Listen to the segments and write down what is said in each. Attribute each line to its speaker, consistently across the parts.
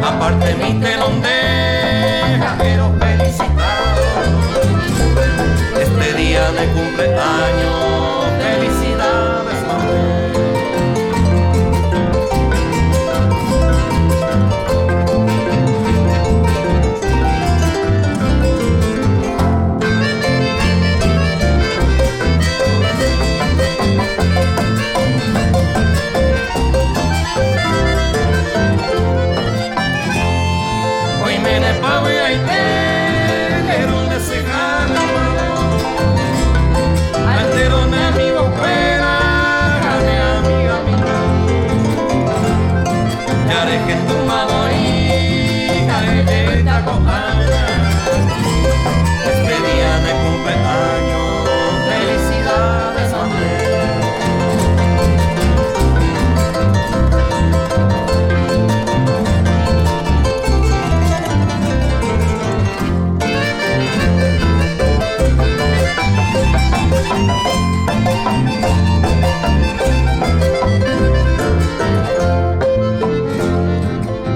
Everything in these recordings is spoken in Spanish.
Speaker 1: Aparte mi telón deja, quiero felicitar este día de cumpleaños, felicidades mamá.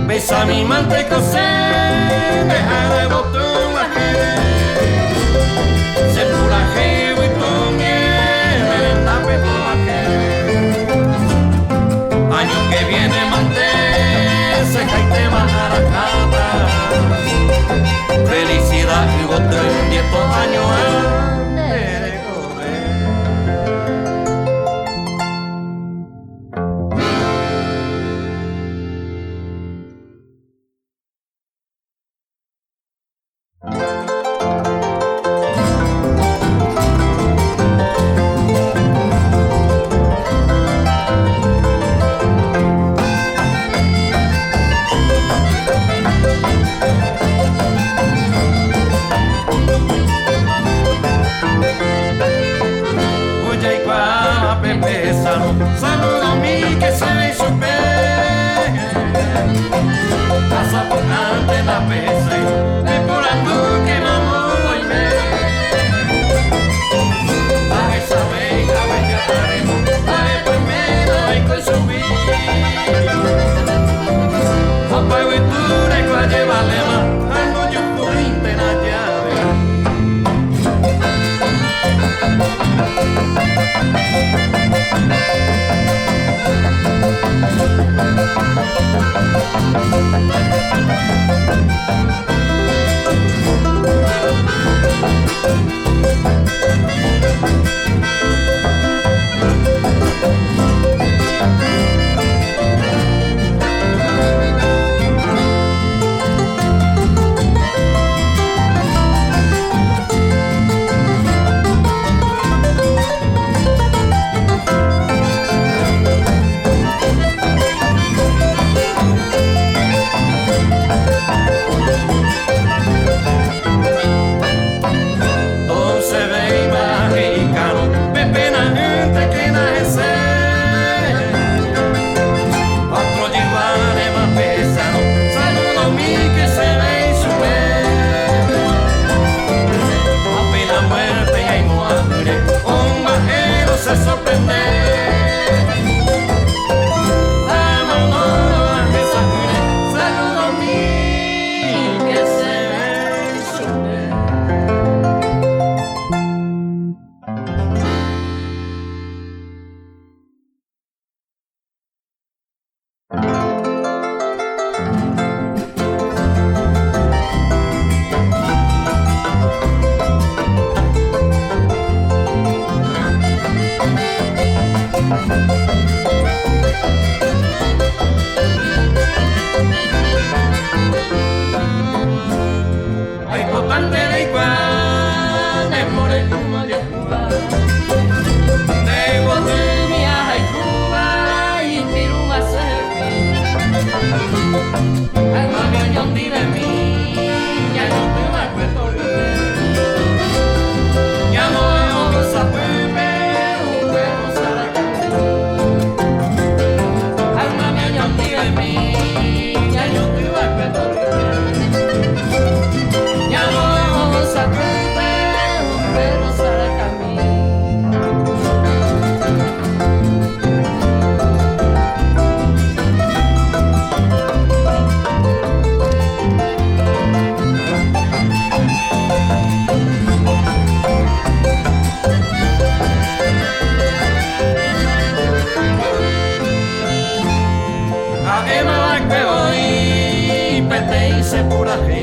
Speaker 1: Besa mi manteca, deja de botón la jerez, se pura jevo y con miel, merenda pedo la jerez. Año que viene manté, seca y te baja la capa, felicidad y botón, 10 años de correr.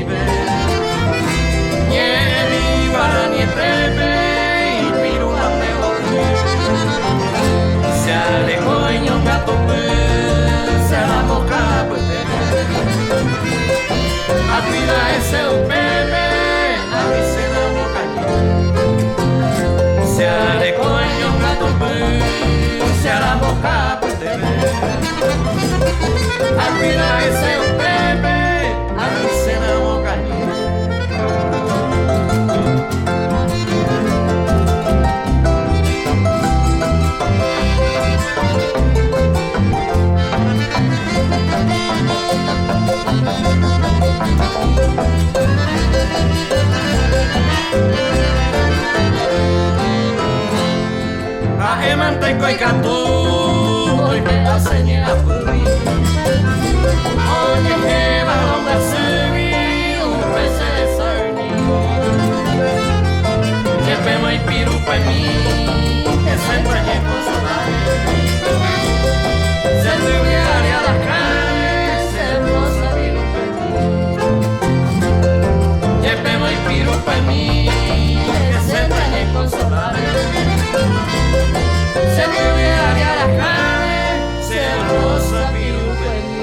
Speaker 1: nivel. Ni guarani trepe y pirulan de otro. Se alejó y un gato pues, se la boca pues te ve. A cuida ese pepe, a mí se la boca. Se alejó y un gato pues, se la boca pues te ve. A cuida ese pepe, a mí se la boca. Manteco y cantú, hoy me hace ni la fui. Oye, que balón de servir, un pez de sarni. Que pemo y pirupa en mí, que se entrañe con sonar. Se tuviera a las calles, se rosa pirupa en mí. Que pemo y pirupa en mí, que se entrañe con sonar. Se me veía la carne, se rosa pirupa en mí.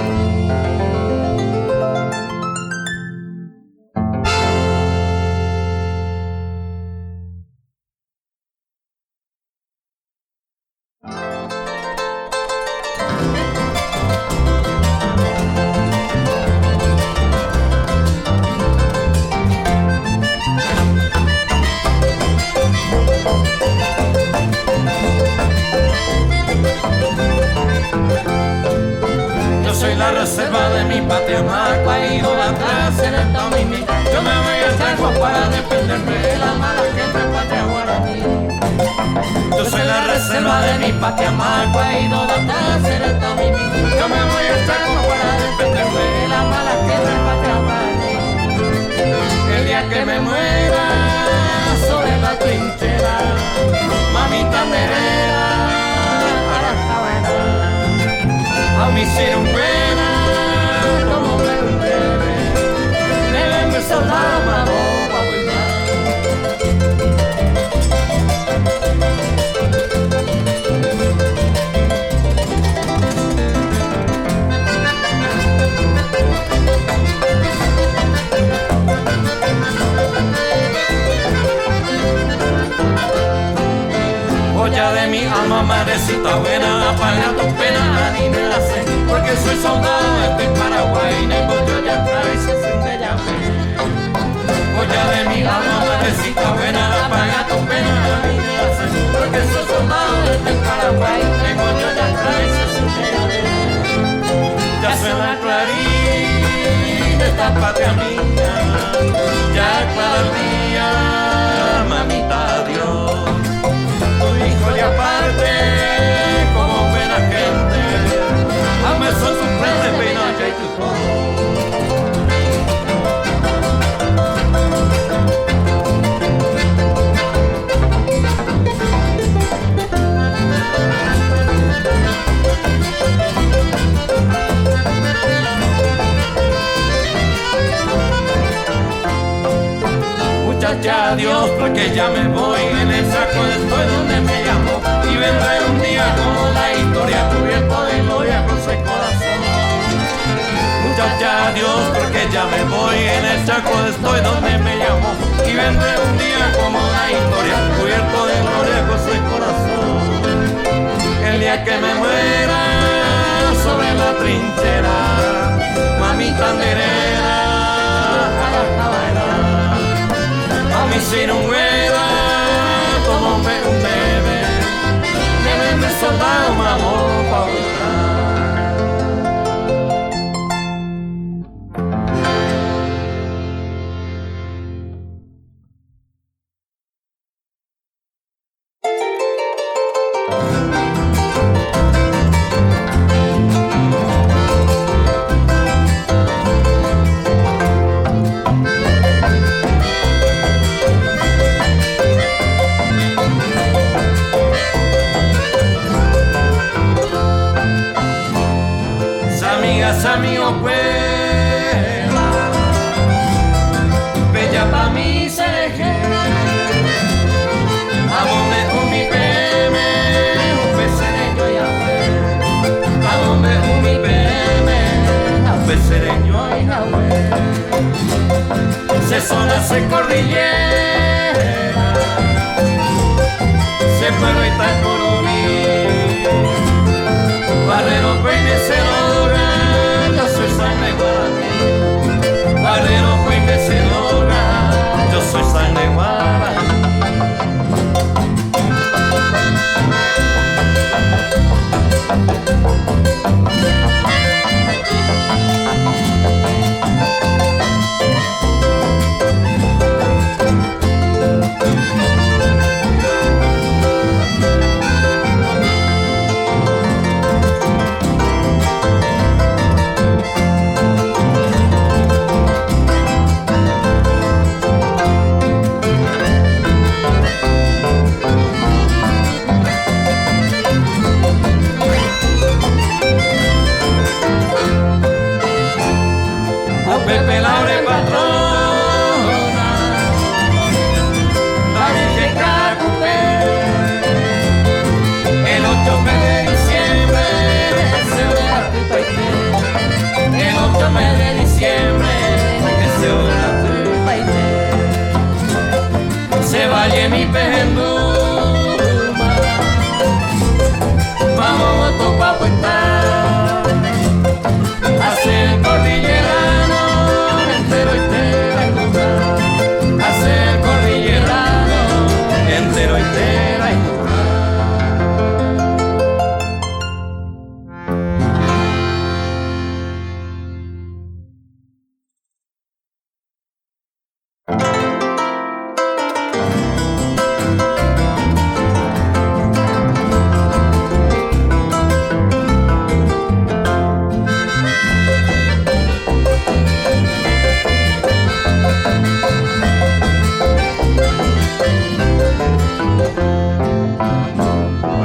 Speaker 1: La reserva de mi patria marco ha ido atrás en el Tomimi. Yo me voy al Chaco para defenderme de la mala gente patria guaraní. Yo soy la reserva de mi patria marco ha ido atrás en el Tomimi. Yo me voy al Chaco para defenderme de la mala gente patria guaraní. El día que me muera sobre la trinchera, mamita merera para Javana. A mí ser un buena como me debe, debe soldado mamá pa' cuidar. Joya de mi alma, madrecita buena, apaga tus penas, ni me la sé. Porque soy soldado, estoy en Paraguay, Nebo yo ya trae, se siente ya fe. Joya de mi alma, madrecita buena, apaga tus penas, ni me la sé. Porque soy soldado, estoy en Paraguay, Nebo yo ya trae, se siente ya fe. Ya suena el clarín de esta patria mía, ya clara el día, mamita Dios. Tu hijo y aparte, como buena gente, a me son sorprende, pena ya y tu muchacha, adiós, porque ya me voy. En el saco estoy donde me llamó. Y vendré un día como la historia, cubierto de gloria con su corazón. Muchacha, adiós, porque ya me voy. En el saco estoy donde me llamó. Y vendré un día como la historia, cubierto de gloria con su corazón. El día que me muera sobre la trinchera, mamita anderera, a la cabana. A mí sin un hueva, como me un bebé, debe soldado mamón pa' buscar. Amigo puebla, hace cordillera, se puede estar por unir. Barrero, peinecedora, yo soy sangre guaraní. Barrero, peinecedora, yo soy sangre guaraní. Pepe Laure patrona, la Virgen Carcupé, el 8 de diciembre se ora tu paité, el 8 de diciembre se ora tu paité. Se vaya mi penduma, vamos a tu papuetá, hacer cordillerano entero y te la encontrar, hacer cordillerano entero y te la encontrar.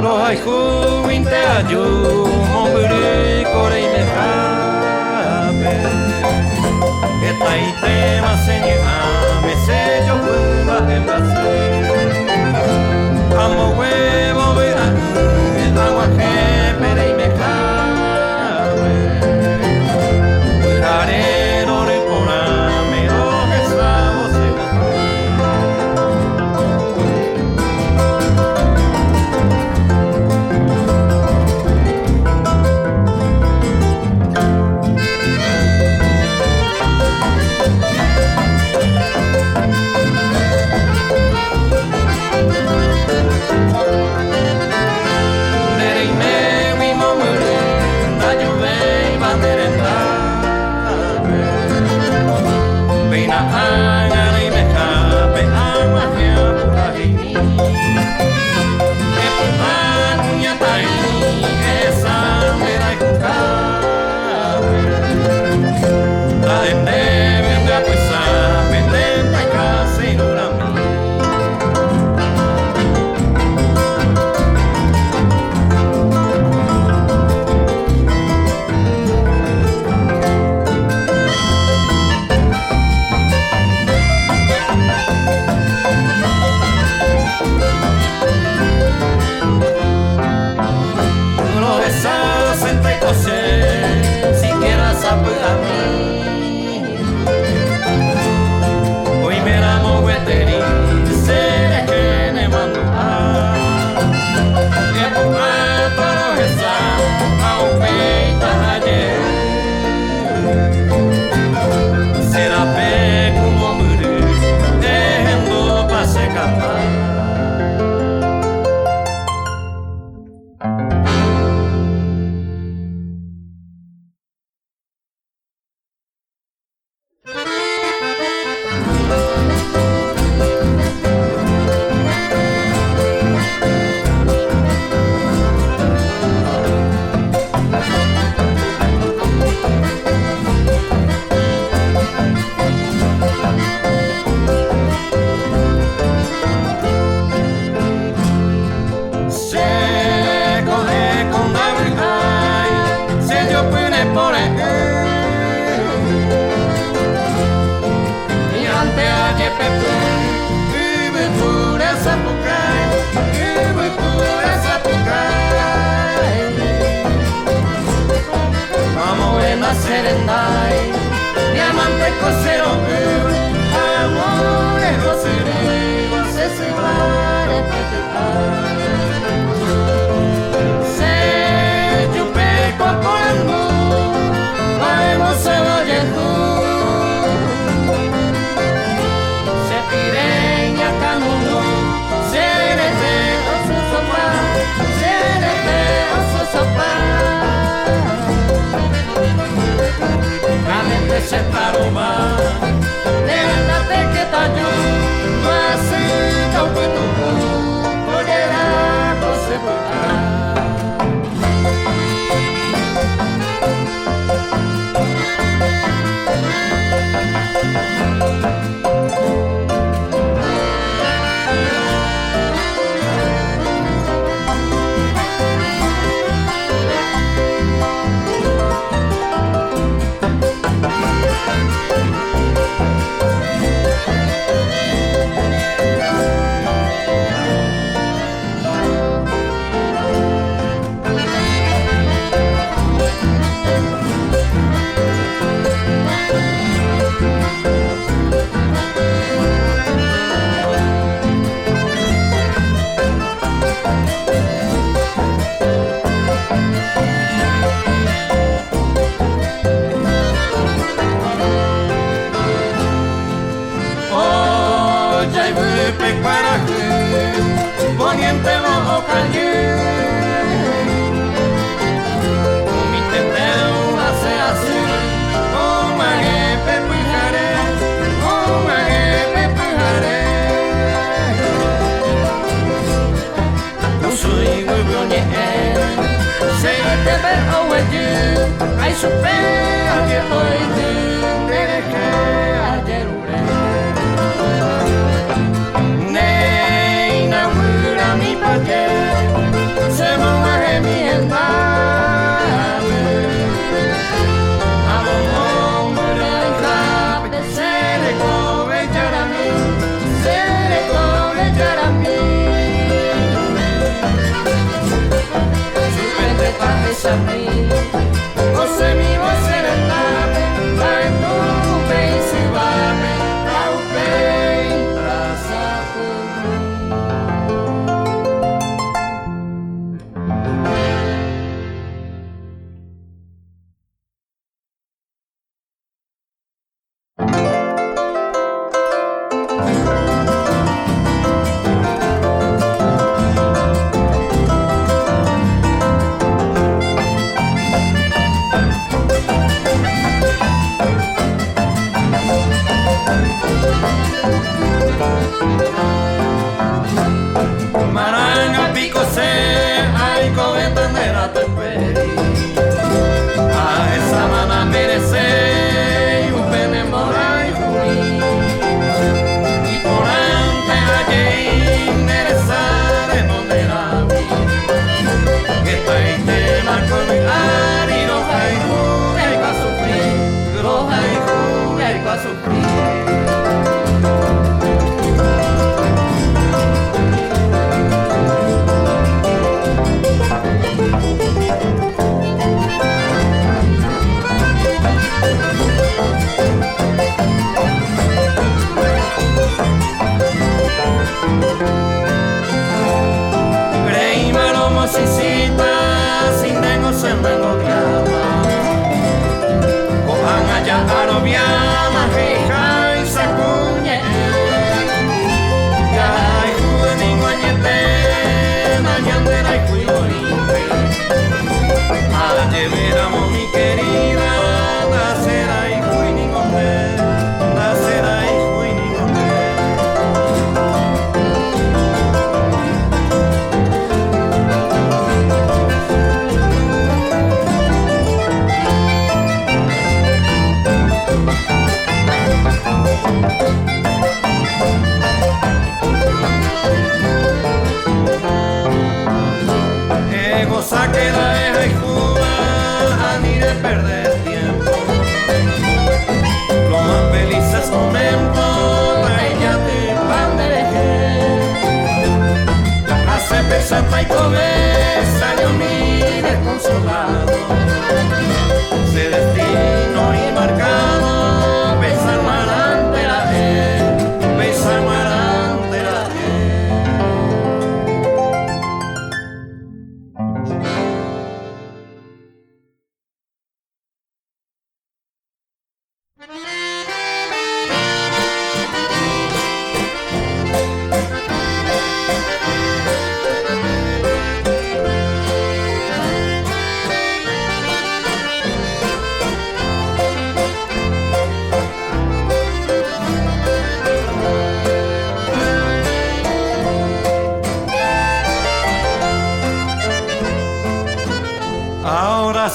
Speaker 1: Roja y juinte ayu, momburi, core y mejape. Esta y tema se niega, me sello pumba en Brasil. Amo huevo, verá, el agua que pere y mejape. Cuidarero, reporame, lo que estamos en
Speaker 2: Serendai, diamante cosero, amor.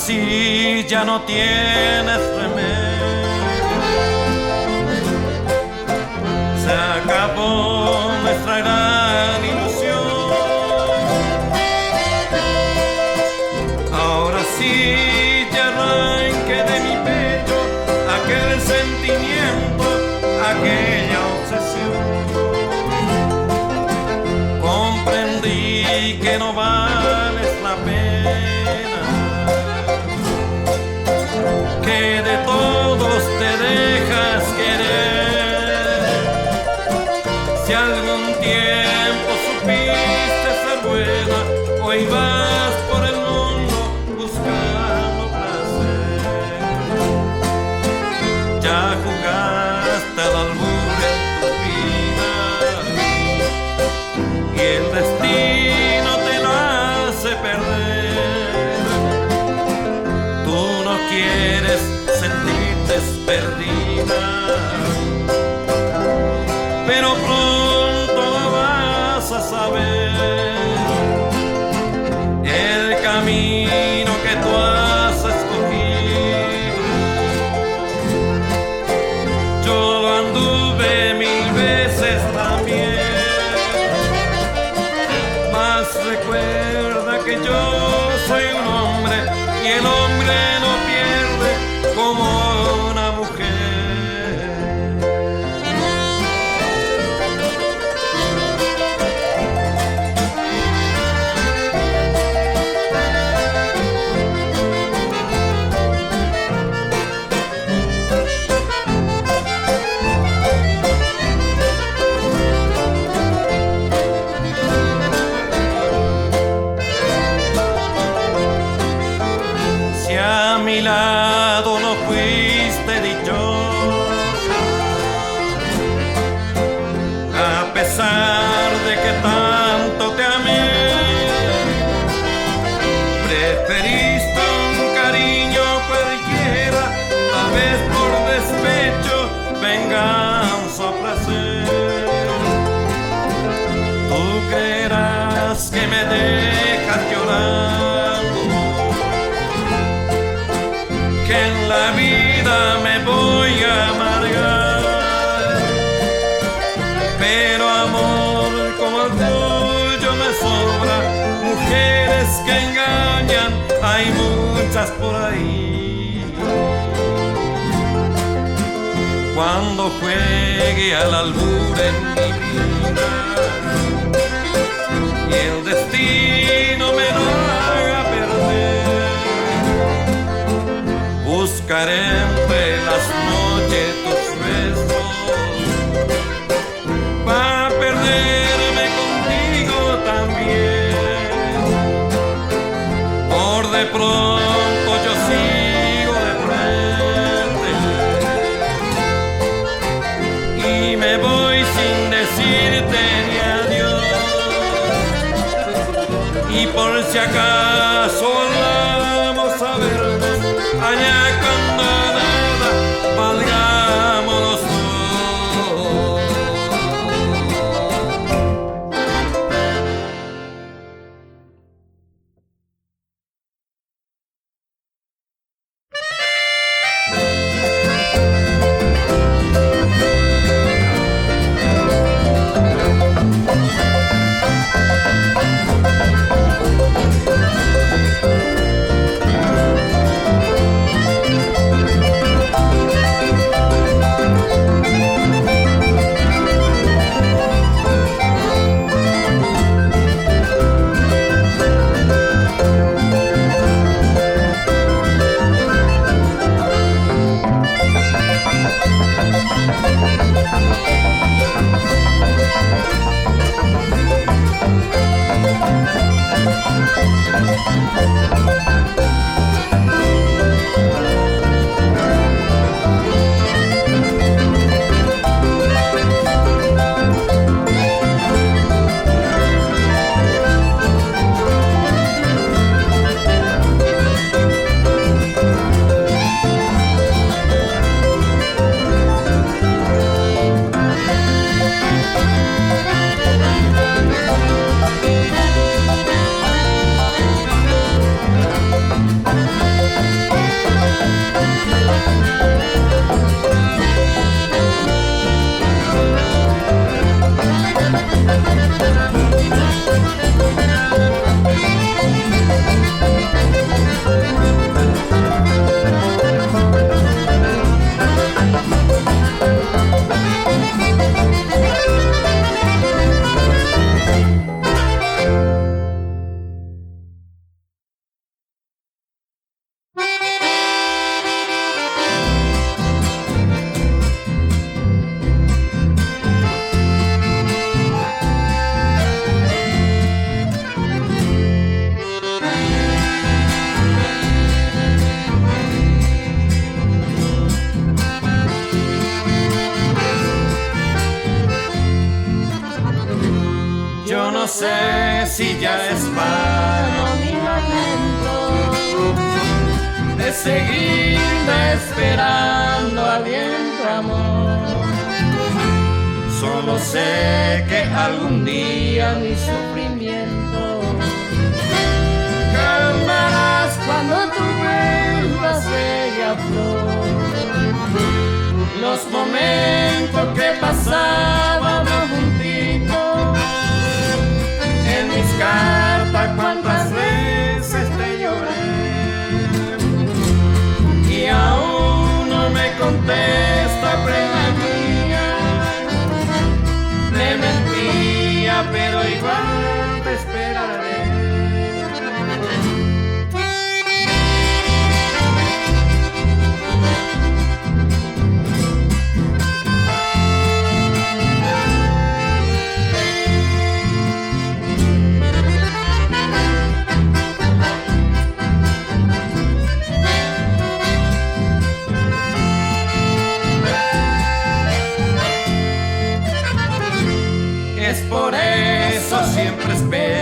Speaker 1: sí ya no tienes remedio. Se acabó nuestra gran ilusión. Ahora sí ya arranqué de mi pecho aquel sentimiento, aquella obsesión. Comprendí que no vales la pena, que de todos te dejas querer. Si algún tiempo supiste ser buena, hoy vas por el mundo buscando placer. Ya jugaste al albur en tu vida y el destino te lo hace perder. Tú no quieres sentirte perdida, pero pronto lo vas a saber. El camino que tú has escogido, yo lo anduve 1000 veces también. Mas recuerda que yo soy un hombre y el hombre no pierde como una mujer. Si a mi lado no fuiste dichosa, a pesar de que tanto te amé, preferiste un cariño cualquiera, tal vez por despecho, venganza o placer. Tú creerás que me dejas llorando, que en la vida me voy a amargar, pero amor como el tuyo me sobra. Mujeres que engañan hay muchas por ahí. Cuando juegue al albur en mi vida y el destino me lo haga perder, buscaré entre las noches tus besos para perderme contigo también. Por de pronto yo sigo de frente y me voy sin decirte ni adiós. Y por si acaso volvamos a vernos allá cuando nada valgamos los dos. sé si ya es paro
Speaker 2: mi lamento
Speaker 1: de seguir esperando aliento, amor. Solo sé que algún día mi sufrimiento calmarás
Speaker 2: cuando tú vuelvas bella flor.
Speaker 1: los momentos que pasábamos juntitos. En mis cartas cuántas veces te lloré y aún no me contesta, prenda mía. Me mentía, pero igual te esperaré. Es por eso siempre espero